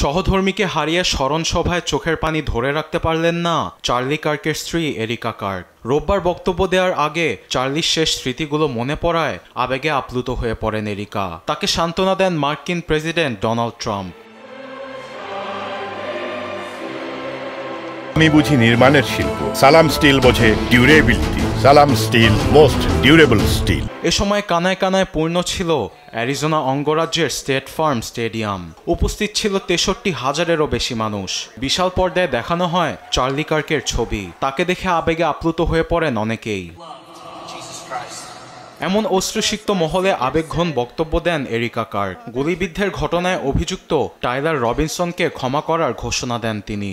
সহধর্মীকে হারিয়ে স্মরণ সভায় চোখের পানি ধরে রাখতে পারলেন না চার্লি কার্কের স্ত্রী এরিকা কার্ক। রোববার বক্তব্য দেওয়ার আগে চার্লির শেষ স্মৃতিগুলো মনে পড়ায় আবেগে আপ্লুত হয়ে পড়েন এরিকা। তাকে সান্ত্বনা দেন মার্কিন প্রেসিডেন্ট ডোনাল্ড ট্রাম্প। আমি বুঝি নির্মাণের শিল্প, সালাম স্টিল বোঝে ডিউরেবিলিটি। সালাম স্টিল, মোস্ট ডিউরেবল স্টিল। এ সময় কানায় কানায় পূর্ণ ছিল অ্যারিজোনা অঙ্গরাজ্যের স্টেট ফার্ম স্টেডিয়াম। উপস্থিত ছিল 63,000-এরও বেশি মানুষ। বিশাল পর্দায় দেখানো হয় চার্লি কার্কের ছবি। তাকে দেখে আবেগে আপ্লুত হয়ে পড়েন অনেকেই। এমন অশ্রুসিক্ত মহলে আবেগঘন বক্তব্য দেন এরিকা কার্ক। গুলিবিদ্ধের ঘটনায় অভিযুক্ত টাইলার রবিনসনকে ক্ষমা করার ঘোষণা দেন তিনি।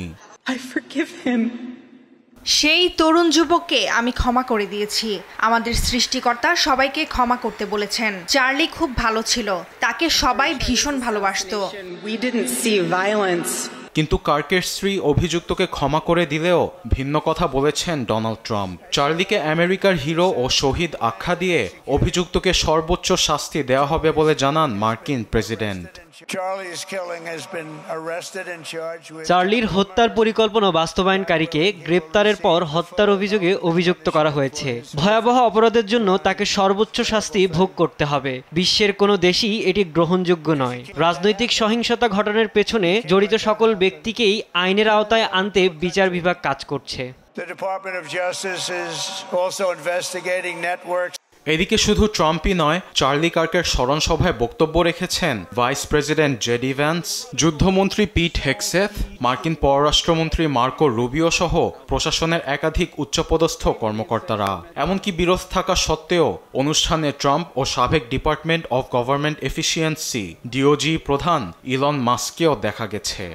সেই তরুণ যুবককে আমি ক্ষমা করে দিয়েছি। আমাদের সৃষ্টিকর্তা সবাইকে ক্ষমা করতে বলেছেন। চার্লি খুব ভালো ছিল, তাকে সবাই ভীষণ ভালোবাসতো। কিন্তু কার্কের স্ত্রী অভিযুক্তকে ক্ষমা করে দিলেও ভিন্ন কথা বলেছেন ডোনাল্ড ট্রাম্প। চার্লিকে আমেরিকার হিরো ও শহীদ আখ্যা দিয়ে অভিযুক্তকে সর্বোচ্চ শাস্তি দেওয়া হবে বলে জানান মার্কিন প্রেসিডেন্ট। চার্লির হত্যার পরিকল্পনা বাস্তবায়নকারীকে গ্রেপ্তারের পর হত্যার অভিযোগে অভিযুক্ত করা হয়েছে। ভয়াবহ অপরাধের জন্য তাকে সর্বোচ্চ শাস্তি ভোগ করতে হবে। বিশ্বের কোনো দেশই এটি গ্রহণযোগ্য নয়। রাজনৈতিক সহিংসতা ঘটনার পেছনে জড়িত সকল ব্যক্তিকেই আইনের আওতায় আনতে বিচার বিভাগ কাজ করছে। এদিকে শুধু ট্রাম্পই নয়, চার্লি কার্কের স্মরণ সভায় বক্তব্য রেখেছেন ভাইস প্রেসিডেন্ট জেডি ভ্যান্স, যুদ্ধমন্ত্রী পিট হেগসেথ, মার্কিন পররাষ্ট্রমন্ত্রী মার্কো রুবিও সহ প্রশাসনের একাধিক উচ্চপদস্থ কর্মকর্তারা। এমনকি বিরোধ থাকা সত্ত্বেও অনুষ্ঠানে ট্রাম্প ও সাবেক department of government efficiency DOG প্রধান ইলন মাস্ককেও দেখা গেছে।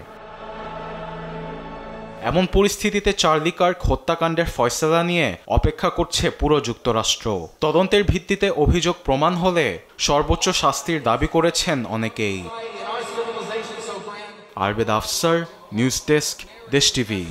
এমন পরিস্থিতিতে চার্লি কার্ক হত্যাকাণ্ডের ফয়সালা নিয়ে অপেক্ষা করছে পুরো যুক্তরাষ্ট্র। তদন্তের ভিত্তিতে অভিযোগ প্রমাণ হলে সর্বোচ্চ শাস্তির দাবি করেছেন অনেকেই। আরবেদ আফসার, নিউজ ডেস্ক, দেশ টিভি।